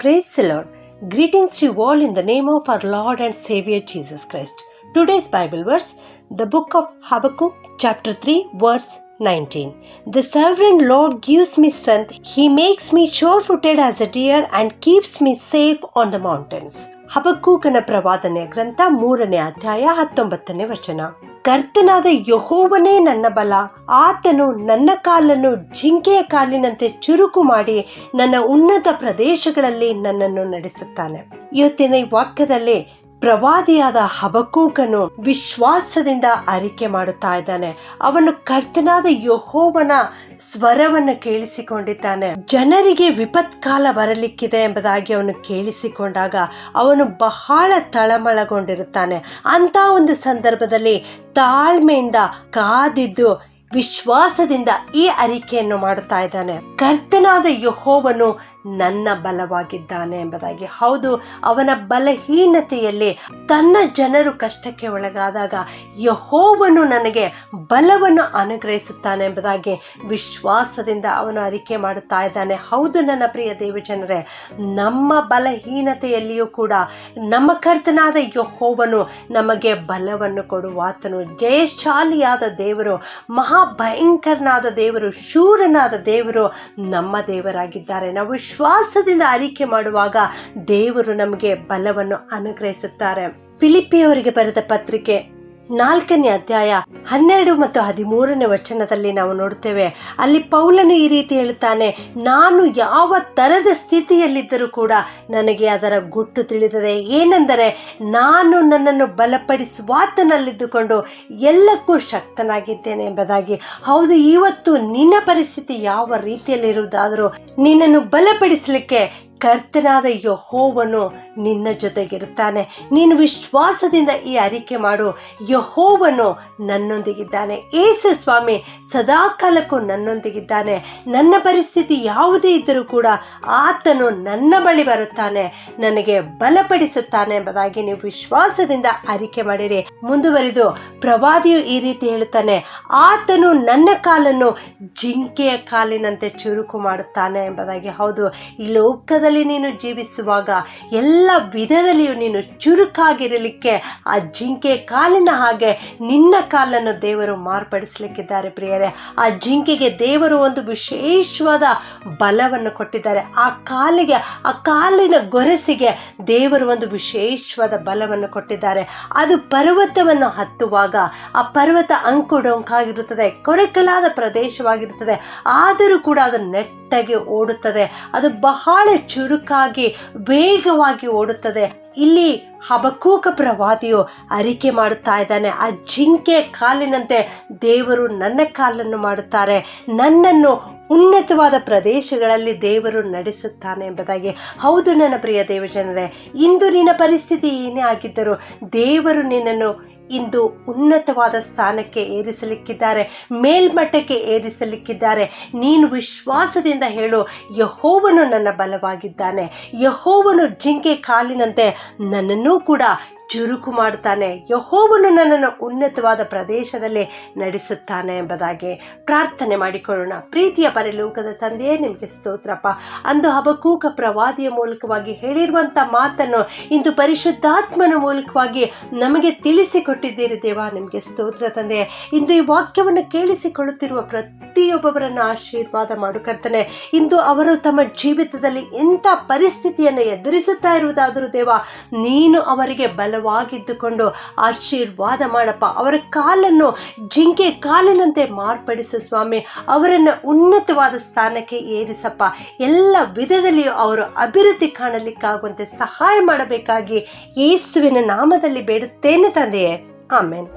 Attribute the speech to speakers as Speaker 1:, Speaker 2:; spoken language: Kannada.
Speaker 1: Praise the Lord. Greetings to you all in the name of our Lord and Savior Jesus Christ. Today's Bible verse, the book of Habakkuk, chapter 3, verse 19. The sovereign Lord gives me strength. He makes me sure-footed as a deer and keeps me safe on the mountains. ಹಬಕ್ಕೂಕನ ಪ್ರವಾದನೆಯ ಗ್ರಂಥ 3ನೇ ಅಧ್ಯಾಯ 19ನೇ ವಚನ. ಕರ್ತನಾದ ಯೆಹೋವನೇ ನನ್ನ ಬಲ, ಆತನು ನನ್ನ ಕಾಲನ್ನು ಜಿಂಕೆಯ ಕಾಲಿನಂತೆ ಚುರುಕು ಮಾಡಿ ನನ್ನ ಉನ್ನತ ಪ್ರದೇಶಗಳಲ್ಲಿ ನನ್ನನ್ನು ನಡೆಸುತ್ತಾನೆ. ಇವತ್ತಿನ ಈ ವಾಕ್ಯದಲ್ಲಿ ಪ್ರವಾದಿಯಾದ ಹಬಕ್ಕೂಕನು ವಿಶ್ವಾಸದಿಂದ ಅರಿಕೆ ಮಾಡುತ್ತಾ ಇದ್ದಾನೆ. ಅವನು ಕರ್ತನಾದ ಯೆಹೋವನ ಸ್ವರವನ್ನು ಕೇಳಿಸಿಕೊಂಡಿದ್ದಾನೆ. ಜನರಿಗೆ ವಿಪತ್ಕಾಲ ಬರಲಿಕ್ಕಿದೆ ಎಂಬುದಾಗಿ ಅವನು ಕೇಳಿಸಿಕೊಂಡಾಗ ಅವನು ಬಹಳ ತಳಮಳಗೊಂಡಿರುತ್ತಾನೆ. ಅಂತ ಒಂದು ಸಂದರ್ಭದಲ್ಲಿ ತಾಳ್ಮೆಯಿಂದ ಕಾದಿದ್ದು ವಿಶ್ವಾಸದಿಂದ ಈ ಅರಿಕೆಯನ್ನು ಮಾಡುತ್ತಾ ಇದ್ದಾನೆ. ಕರ್ತನಾದ ಯೆಹೋವನು ನನ್ನ ಬಲವಾಗಿದ್ದಾನೆ ಎಂಬುದಾಗಿ. ಹೌದು, ಅವನ ಬಲಹೀನತೆಯಲ್ಲಿ ತನ್ನ ಜನರು ಕಷ್ಟಕ್ಕೆ ಒಳಗಾದಾಗ ಯೆಹೋವನು ನನಗೆ ಬಲವನ್ನು ಅನುಗ್ರಹಿಸುತ್ತಾನೆ ಎಂಬುದಾಗಿ ವಿಶ್ವಾಸದಿಂದ ಅವನು ಅರಿಕೆ ಮಾಡುತ್ತಾ ಇದ್ದಾನೆ. ಹೌದು ನನ್ನ ಪ್ರಿಯ ದೇವಜನರೇ, ನಮ್ಮ ಬಲಹೀನತೆಯಲ್ಲಿಯೂ ಕೂಡ ನಮ್ಮ ಕರ್ತನಾದ ಯೆಹೋವನು ನಮಗೆ ಬಲವನ್ನು ಕೊಡುವಾತನು. ಜಯಶಾಲಿಯಾದ ದೇವರು, ಮಹಾಭಯಂಕರನಾದ ದೇವರು, ಶೂರನಾದ ದೇವರು ನಮ್ಮ ದೇವರಾಗಿದ್ದಾರೆ. ನಾವು ವಿಶ್ವಾಸದಿಂದ ಅರಿಕೆ ಮಾಡುವಾಗ ದೇವರು ನಮಗೆ ಬಲವನ್ನು ಅನುಗ್ರಹಿಸುತ್ತಾರೆ. ಫಿಲಿಪ್ಪಿಯವರಿಗೆ ಬರೆದ ಪತ್ರಿಕೆ 4ನೇ ಅಧ್ಯಾಯ 12 ಮತ್ತು 13ನೇ ವಚನದಲ್ಲಿ ನಾವು ನೋಡ್ತೇವೆ. ಅಲ್ಲಿ ಪೌಲನು ಈ ರೀತಿ ಹೇಳುತ್ತಾನೆ, ನಾನು ಯಾವ ತರದ ಸ್ಥಿತಿಯಲ್ಲಿದ್ದರೂ ಕೂಡ ನನಗೆ ಅದರ ಗುಟ್ಟು ತಿಳಿದಿದೆ. ಏನೆಂದರೆ ನಾನು ನನ್ನನ್ನು ಬಲಪಡಿಸುವಾತನಲ್ಲಿದ್ದುಕೊಂಡು ಎಲ್ಲಕ್ಕೂ ಶಕ್ತನಾಗಿದ್ದೇನೆ ಎಂಬುದಾಗಿ. ಹೌದು, ಇವತ್ತು ನಿನ್ನ ಪರಿಸ್ಥಿತಿ ಯಾವ ರೀತಿಯಲ್ಲಿರುವುದಾದರೂ ನಿನ್ನನ್ನು ಬಲಪಡಿಸಲಿಕ್ಕೆ ಕರ್ತನಾದ ಯೆಹೋವನು ನಿನ್ನ ಜೊತೆಗಿರುತ್ತಾನೆ. ನೀನು ವಿಶ್ವಾಸದಿಂದ ಈ ಅರಿಕೆ ಮಾಡು. ಯೆಹೋವನು ನನ್ನೊಂದಿಗಿದ್ದಾನೆ. ಯೇಸು ಸ್ವಾಮಿ ಸದಾಕಾಲಕ್ಕೂ ನನ್ನೊಂದಿಗಿದ್ದಾನೆ. ನನ್ನ ಪರಿಸ್ಥಿತಿ ಯಾವುದೇ ಇದ್ದರೂ ಕೂಡ ಆತನು ನನ್ನ ಬಳಿ ಬರುತ್ತಾನೆ, ನನಗೆ ಬಲಪಡಿಸುತ್ತಾನೆ ಎಂಬುದಾಗಿ ನೀವು ವಿಶ್ವಾಸದಿಂದ ಅರಿಕೆ ಮಾಡಿರಿ. ಮುಂದುವರಿದು ಪ್ರವಾದಿಯು ಈ ರೀತಿ ಹೇಳುತ್ತಾನೆ, ಆತನು ನನ್ನ ಕಾಲನ್ನು ಜಿಂಕೆಯ ಕಾಲಿನಂತೆ ಚುರುಕು ಮಾಡುತ್ತಾನೆ ಎಂಬುದಾಗಿ. ಹೌದು, ಈ ಲೋಕದ ನೀನು ಜೀವಿಸುವಾಗ ಎಲ್ಲ ವಿಧದಲ್ಲಿಯೂ ನೀನು ಚುರುಕಾಗಿರಲಿಕ್ಕೆ ಆ ಜಿಂಕೆ ಕಾಲಿನ ಹಾಗೆ ನಿನ್ನ ಕಾಲನ್ನು ದೇವರು ಮಾರ್ಪಡಿಸಲಿಕ್ಕಿದ್ದಾರೆ. ಪ್ರಿಯರೇ, ಆ ಜಿಂಕೆಗೆ ದೇವರು ಒಂದು ವಿಶೇಷವಾದ ಬಲವನ್ನು ಕೊಟ್ಟಿದ್ದಾರೆ. ಆ ಕಾಲಿನ ಗೊರಸಿಗೆ ದೇವರು ಒಂದು ವಿಶೇಷವಾದ ಬಲವನ್ನು ಕೊಟ್ಟಿದ್ದಾರೆ. ಅದು ಪರ್ವತವನ್ನು ಹತ್ತುವಾಗ ಆ ಪರ್ವತ ಅಂಕುಡೊಂಕಾಗಿರುತ್ತದೆ, ಕೊರಕಲಾದ ಪ್ರದೇಶವಾಗಿರುತ್ತದೆ, ಆದರೂ ಕೂಡ ಅದು ನೆಟ್ಟಾಗಿ ಓಡುತ್ತದೆ. ಅದು ಬಹಳ ಚುರುಕಾಗಿ ವೇಗವಾಗಿ ಓಡುತ್ತದೆ. ಇಲ್ಲಿ ಹಬಕ್ಕೂಕ ಪ್ರವಾದಿಯು ಅರಿಕೆ ಮಾಡುತ್ತಾ ಇದ್ದಾನೆ, ಆ ಜಿಂಕೆ ಕಾಲಿನಂತೆ ದೇವರು ನನ್ನ ಕಾಲನ್ನು ಮಾಡುತ್ತಾರೆ, ನನ್ನನ್ನು ಉನ್ನತವಾದ ಪ್ರದೇಶಗಳಲ್ಲಿ ದೇವರು ನಡೆಸುತ್ತಾನೆ ಎಂಬುದಾಗಿ. ಹೌದು ನನ್ನ ಪ್ರಿಯ ದೇವಜನರೇ, ಇಂದು ನಿನ್ನ ಪರಿಸ್ಥಿತಿ ಏನೇ ಆಗಿದ್ದರೂ ದೇವರು ನಿನ್ನನ್ನು ಇಂದು ಉನ್ನತವಾದ ಸ್ಥಾನಕ್ಕೆ ಏರಿಸಲಿಕ್ಕಿದ್ದಾರೆ, ಮೇಲ್ಮಟ್ಟಕ್ಕೆ ಏರಿಸಲಿಕ್ಕಿದ್ದಾರೆ. ನೀನು ವಿಶ್ವಾಸದಿಂದ ಹೇಳು, ಯೆಹೋವನು ನನ್ನ ಬಲವಾಗಿದ್ದಾನೆ, ಯೆಹೋವನು ಜಿಂಕೆ ಕಾಲಿನಂತೆ ನನ್ನನ್ನು ಕೂಡ ಚುರುಕು ಮಾಡುತ್ತಾನೆ, ಯೆಹೋವನು ನನ್ನನ್ನು ಉನ್ನತವಾದ ಪ್ರದೇಶದಲ್ಲಿ ನಡೆಸುತ್ತಾನೆ ಎಂಬುದಾಗಿ ಪ್ರಾರ್ಥನೆ ಮಾಡಿಕೊಳ್ಳೋಣ. ಪ್ರೀತಿಯ ಪರಲೋಕದ ತಂದೆಯೇ, ನಿಮಗೆ ಸ್ತೋತ್ರಪ್ಪ. ಅಂದು ಹಬಕ್ಕೂಕ ಪ್ರವಾದಿಯ ಮೂಲಕವಾಗಿ ಹೇಳಿರುವಂಥ ಮಾತನ್ನು ಇಂದು ಪರಿಶುದ್ಧಾತ್ಮನ ಮೂಲಕವಾಗಿ ನಮಗೆ ತಿಳಿಸಿಕೊಟ್ಟಿದ್ದೀರಿ ದೇವ, ನಿಮಗೆ ಸ್ತೋತ್ರ ತಂದೆ. ಇಂದು ಈ ವಾಕ್ಯವನ್ನು ಕೇಳಿಸಿಕೊಳ್ಳುತ್ತಿರುವ ಪ್ರತಿಯೊಬ್ಬೊಬ್ಬರನ್ನು ಆಶೀರ್ವಾದ ಮಾಡು ಕರ್ತನೆ. ಇಂದು ಅವರು ತಮ್ಮ ಜೀವಿತದಲ್ಲಿ ಎಂಥ ಪರಿಸ್ಥಿತಿಯನ್ನು ಎದುರಿಸುತ್ತಾ ಇರುವುದಾದರೂ ದೇವ, ನೀನು ಅವರಿಗೆ ಬಲವಾಗಿದ್ದುಕೊಂಡು ಆಶೀರ್ವಾದ ಮಾಡಪ್ಪ. ಅವರ ಕಾಲನ್ನು ಜಿಂಕೆ ಕಾಲಿನಂತೆ ಮಾರ್ಪಡಿಸು ಸ್ವಾಮಿ. ಅವರನ್ನು ಉನ್ನತವಾದ ಸ್ಥಾನಕ್ಕೆ ಏರಿಸಪ್ಪ. ಎಲ್ಲ ವಿಧದಲ್ಲಿಯೂ ಅವರು ಅಭಿವೃದ್ಧಿ ಕಾಣಲಿಕ್ಕಾಗುವಂತೆ ಸಹಾಯ ಮಾಡಬೇಕಾಗಿ ಯೇಸುವಿನ ನಾಮದಲ್ಲಿ ಬೇಡುತ್ತೇನೆ ತಂದೆಯೇ, ಆಮೆನ್.